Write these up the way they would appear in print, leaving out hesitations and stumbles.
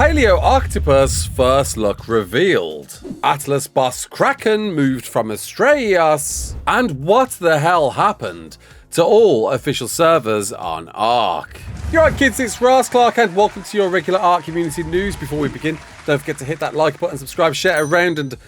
Paleo Octopus first look revealed. Atlas boss Kraken moved from Astraias. And what the hell happened to all official servers on ARK? You're right, kids, it's Raasclark and welcome to your regular ARK community news. Before we begin, don't forget to hit that like button, subscribe, share around, and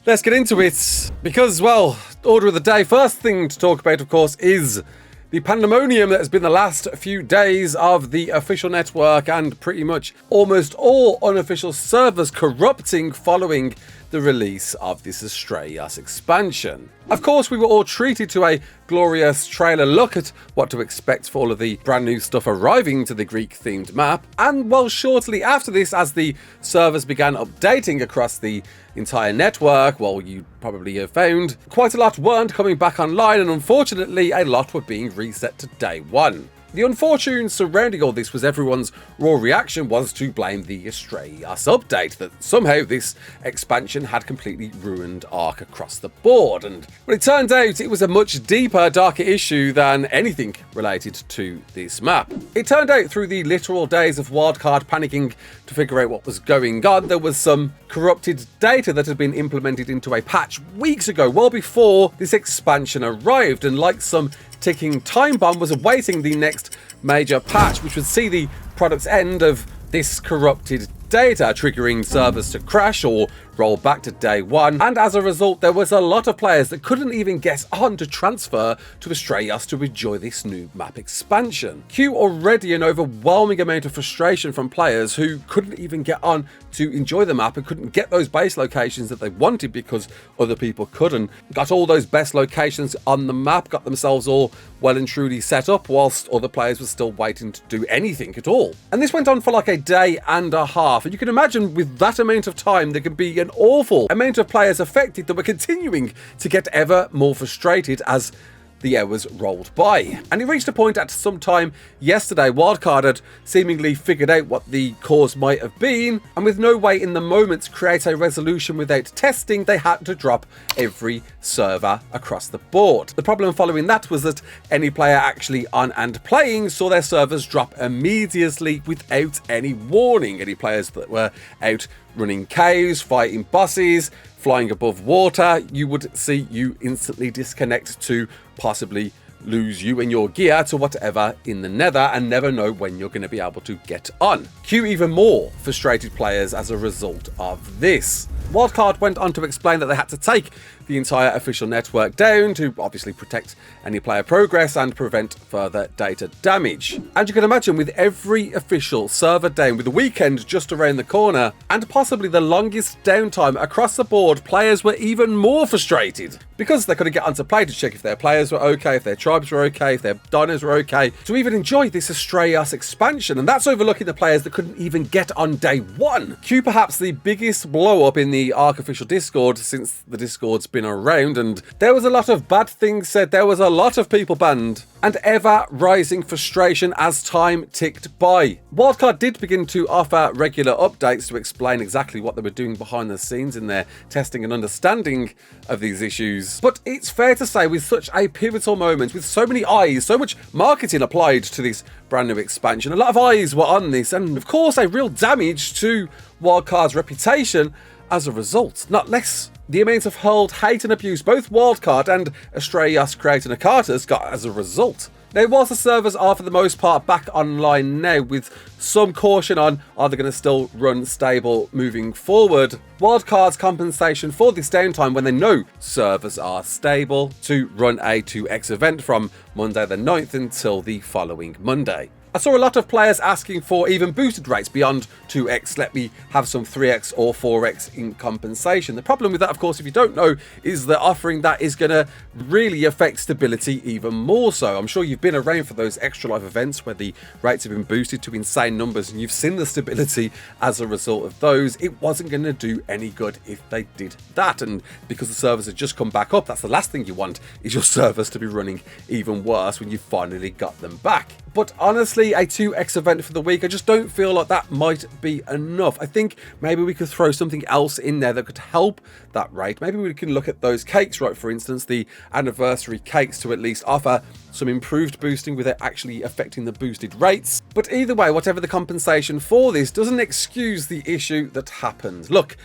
let's get into it. Because, well, order of the day, first thing to talk about, of course, is the pandemonium that has been the last few days of the official network and pretty much almost all unofficial servers corrupting following the release of this Astraias expansion. Of course, we were all treated to a glorious trailer look at what to expect for all of the brand new stuff arriving to the Greek-themed map, and well, shortly after this, as the servers began updating across the entire network, well, you probably have found quite a lot weren't coming back online, and unfortunately, a lot were being reset to day one. The unfortune surrounding all this was everyone's raw reaction was to blame the Astraias update, that somehow this expansion had completely ruined ARK across the board. And well, it turned out it was a much deeper, darker issue than anything related to this map. It turned out through the literal days of Wildcard panicking to figure out what was going on, there was some corrupted data that had been implemented into a patch weeks ago, well before this expansion arrived, and like some ticking time bomb was awaiting the next major patch, which would see the product's end of this corrupted data, triggering servers to crash or roll back to day one. And as a result, there was a lot of players that couldn't even get on to transfer to Astraias to enjoy this new map expansion. Cue already an overwhelming amount of frustration from players who couldn't even get on to enjoy the map and couldn't get those base locations that they wanted because other people couldn't. Got all those best locations on the map, got themselves all well and truly set up, whilst other players were still waiting to do anything at all. And this went on for like a day and a half, and you can imagine with that amount of time there could be an awful amount of players affected that were continuing to get ever more frustrated as the hours rolled by. And it reached a point at some time yesterday, Wildcard had seemingly figured out what the cause might have been, and with no way in the moment to create a resolution without testing, they had to drop every server across the board. The problem following that was that any player actually on and playing saw their servers drop immediately without any warning. Any players that were out running caves, fighting bosses, flying above water, you would see you instantly disconnect to possibly lose you and your gear to whatever in the nether and never know when you're going to be able to get on. Cue even more frustrated players as a result of this. Wildcard went on to explain that they had to take the entire official network down to obviously protect any player progress and prevent further data damage. And you can imagine with every official server down, with the weekend just around the corner, and possibly the longest downtime across the board, players were even more frustrated because they couldn't get onto play to check if their players were okay, if their tribes were okay, if their dinos were okay, to even enjoy this Astraias expansion. And that's overlooking the players that couldn't even get on day one. Cue perhaps the biggest blow up in the ARK official Discord since the Discord's been around, and there was a lot of bad things said, there was a lot of people banned, and ever rising frustration as time ticked by. Wildcard did begin to offer regular updates to explain exactly what they were doing behind the scenes in their testing and understanding of these issues, but it's fair to say with such a pivotal moment, with so many eyes, so much marketing applied to this brand new expansion, a lot of eyes were on this, and of course a real damage to Wildcard's reputation as a result, not less the amount of hurled hate and abuse both Wildcard and Astraias Kraken Akatas got as a result. Now, whilst the servers are for the most part back online now, with some caution on are they going to still run stable moving forward, Wildcard's compensation for this downtime when they know servers are stable to run a 2x event from Monday the 9th until the following Monday. I saw a lot of players asking for even boosted rates beyond 2x, let me have some 3x or 4x in compensation. The problem with that, of course, if you don't know, is that offering that is going to really affect stability even more so. I'm sure you've been around for those extra life events where the rates have been boosted to insane numbers and you've seen the stability as a result of those. It wasn't going to do any good if they did that, and because the servers had just come back up, that's the last thing you want, is your servers to be running even worse when you finally got them back. But honestly, a 2x event for the week, I just don't feel like that might be enough. I think maybe we could throw something else in there that could help that rate. Maybe we can look at those cakes, right? For instance, the anniversary cakes to at least offer some improved boosting without actually affecting the boosted rates. But either way, whatever the compensation for this doesn't excuse the issue that happened. Look,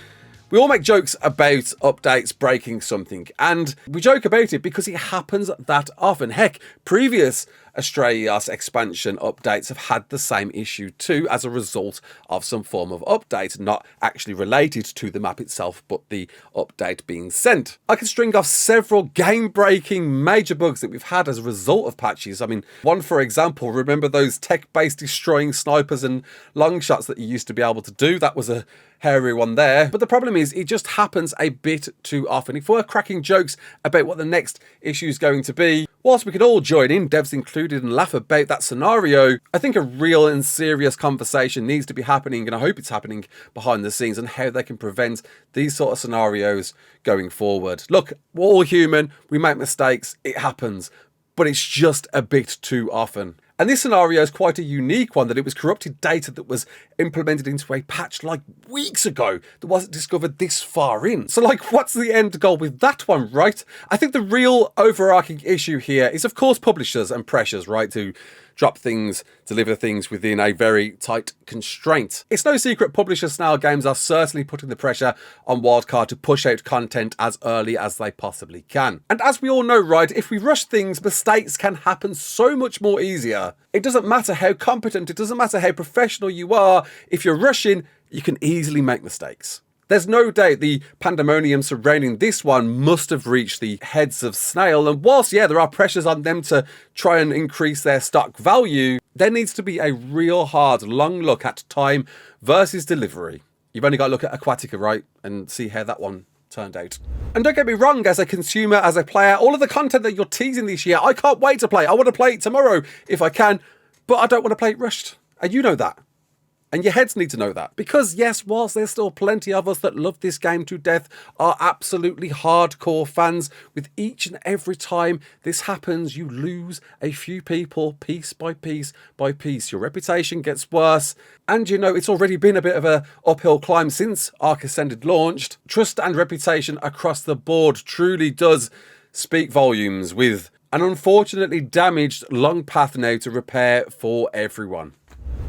we all make jokes about updates breaking something, and we joke about it because it happens that often. Heck, previous Astraeus expansion updates have had the same issue too, as a result of some form of update, not actually related to the map itself, but the update being sent. I can string off several game-breaking major bugs that we've had as a result of patches. I mean, one for example, remember those tech-based destroying snipers and long shots that you used to be able to do? That was a hairy one there. But the problem is, it just happens a bit too often. If we're cracking jokes about what the next issue is going to be, whilst we can all join in, devs included, and laugh about that scenario, I think a real and serious conversation needs to be happening, and I hope it's happening behind the scenes, on how they can prevent these sort of scenarios going forward. Look, we're all human, we make mistakes, it happens, but it's just a bit too often. And this scenario is quite a unique one, that it was corrupted data that was implemented into a patch like weeks ago that wasn't discovered this far in. So like, what's the end goal with that one, right? I think the real overarching issue here is, of course, publishers and pressures, right, to drop things, deliver things within a very tight constraint. It's no secret publisher Snail Games are certainly putting the pressure on Wildcard to push out content as early as they possibly can. And as we all know, right, if we rush things, mistakes can happen so much more easier. It doesn't matter how competent, it doesn't matter how professional you are, if you're rushing, you can easily make mistakes. There's no doubt the pandemonium surrounding this one must have reached the heads of Snail, and whilst, yeah, there are pressures on them to try and increase their stock value, there needs to be a real hard, long look at time versus delivery. You've only got to look at Aquatica, right, and see how that one turned out. And don't get me wrong, as a consumer, as a player, all of the content that you're teasing this year, I can't wait to play. I want to play it tomorrow if I can, but I don't want to play it rushed. And you know that. And your heads need to know that. Because yes, whilst there's still plenty of us that love this game to death, are absolutely hardcore fans, with each and every time this happens, you lose a few people piece by piece by piece. Your reputation gets worse. And you know, it's already been a bit of an uphill climb since ARK Ascended launched. Trust and reputation across the board truly does speak volumes, with an unfortunately damaged long path now to repair for everyone.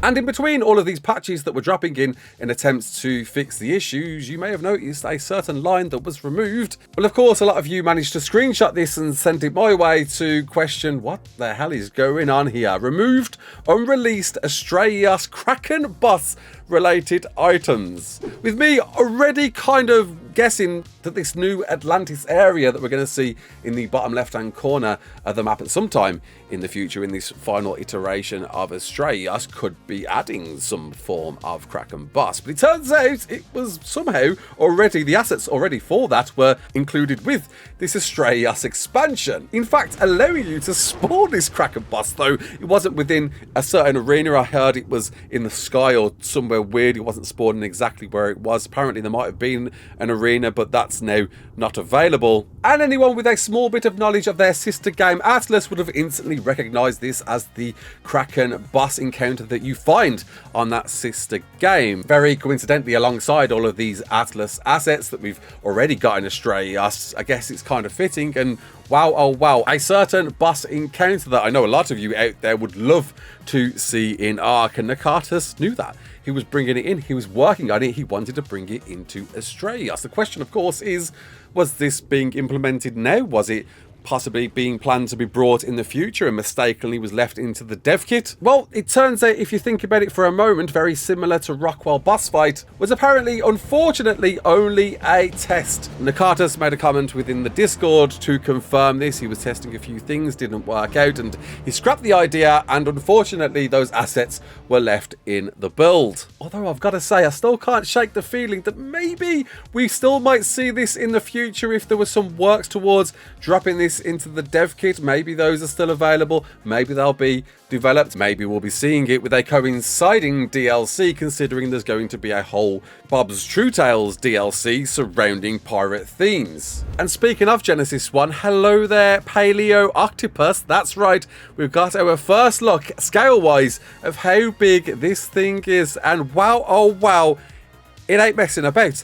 And in between all of these patches that were dropping in attempts to fix the issues, you may have noticed a certain line that was removed. Well, of course, a lot of you managed to screenshot this and send it my way to question what the hell is going on here. Removed, unreleased Astraeus Kraken boss related items. With me already kind of guessing that this new Atlantis area that we're going to see in the bottom left hand corner of the map at some time in the future in this final iteration of Astraeus could be adding some form of Kraken boss. But it turns out it was somehow already, the assets already for that were included with this Astraeus expansion. In fact, allowing you to spawn this Kraken boss, though it wasn't within a certain arena. I heard it was in the sky or somewhere weird. It wasn't spawning exactly where it was. Apparently there might have been an arena, but that's now not available. And anyone with a small bit of knowledge of their sister game Atlas would have instantly recognized this as the Kraken boss encounter that you find on that sister game. Very coincidentally, alongside all of these Atlas assets that we've already got in Astraeus, I guess it's kind of fitting. And wow, oh wow, a certain boss encounter that I know a lot of you out there would love to see in ARK, and Nakatus knew that. He was bringing it in, he was working on it, he wanted to bring it into Astraeus. The question, of course, is, was this being implemented now? Was it possibly being planned to be brought in the future and mistakenly was left into the dev kit? Well, it turns out, if you think about it for a moment, very similar to Rockwell boss fight, was apparently, unfortunately, only a test. Nakatus made a comment within the Discord to confirm this. He was testing a few things, didn't work out, and he scrapped the idea, and unfortunately those assets were left in the build. Although I've got to say, I still can't shake the feeling that maybe we still might see this in the future if there was some works towards dropping this this into the dev kit. Maybe those are still available. Maybe they'll be developed. Maybe we'll be seeing it with a coinciding DLC, considering there's going to be a whole Bob's True Tales DLC surrounding pirate themes. And speaking of Genesis 1, hello there, Paleo Octopus. That's right, we've got our first look, scale-wise, of how big this thing is. And wow, oh wow, it ain't messing about.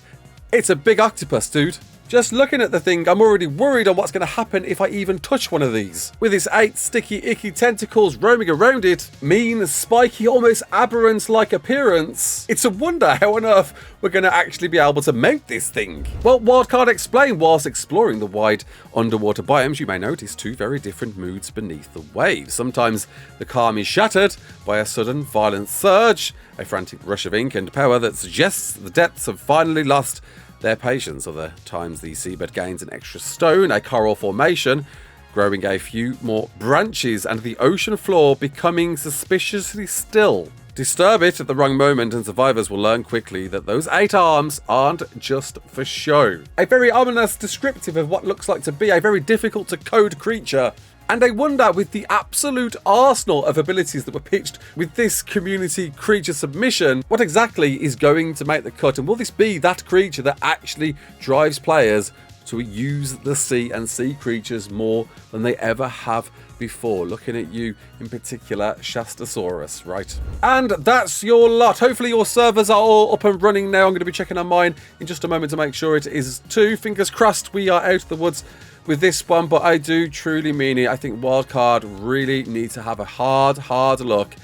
It's a big octopus, dude. Just looking at the thing, I'm already worried on what's going to happen if I even touch one of these. With its 8 sticky, icky tentacles roaming around it, mean, spiky, almost aberrant-like appearance, it's a wonder how on earth we're going to actually be able to mount this thing. Well, Wildcard explained, whilst exploring the wide underwater biomes, you may notice 2 very different moods beneath the waves. Sometimes the calm is shattered by a sudden violent surge, a frantic rush of ink and power that suggests the depths have finally lost their patience. Other times the seabed gains an extra stone, a coral formation, growing a few more branches, and the ocean floor becoming suspiciously still. Disturb it at the wrong moment and survivors will learn quickly that those 8 arms aren't just for show. A very ominous descriptive of what looks like to be a very difficult to code creature. And I wonder, with the absolute arsenal of abilities that were pitched with this community creature submission, what exactly is going to make the cut? And will this be that creature that actually drives players to use the sea and sea creatures more than they ever have before? Looking at you in particular, Shastasaurus, right? And that's your lot. Hopefully your servers are all up and running now. I'm going to be checking on mine in just a moment to make sure it is too. Fingers crossed we are out of the woods with this one, but I do truly mean it. I think Wildcard really need to have a hard look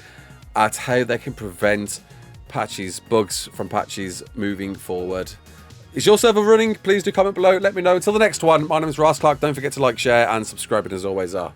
at how they can prevent bugs from patches moving forward. Is your server running? Please do comment below. Let me know. Until the next one, my name is Raasclark. Don't forget to like, share, and subscribe, and as always are.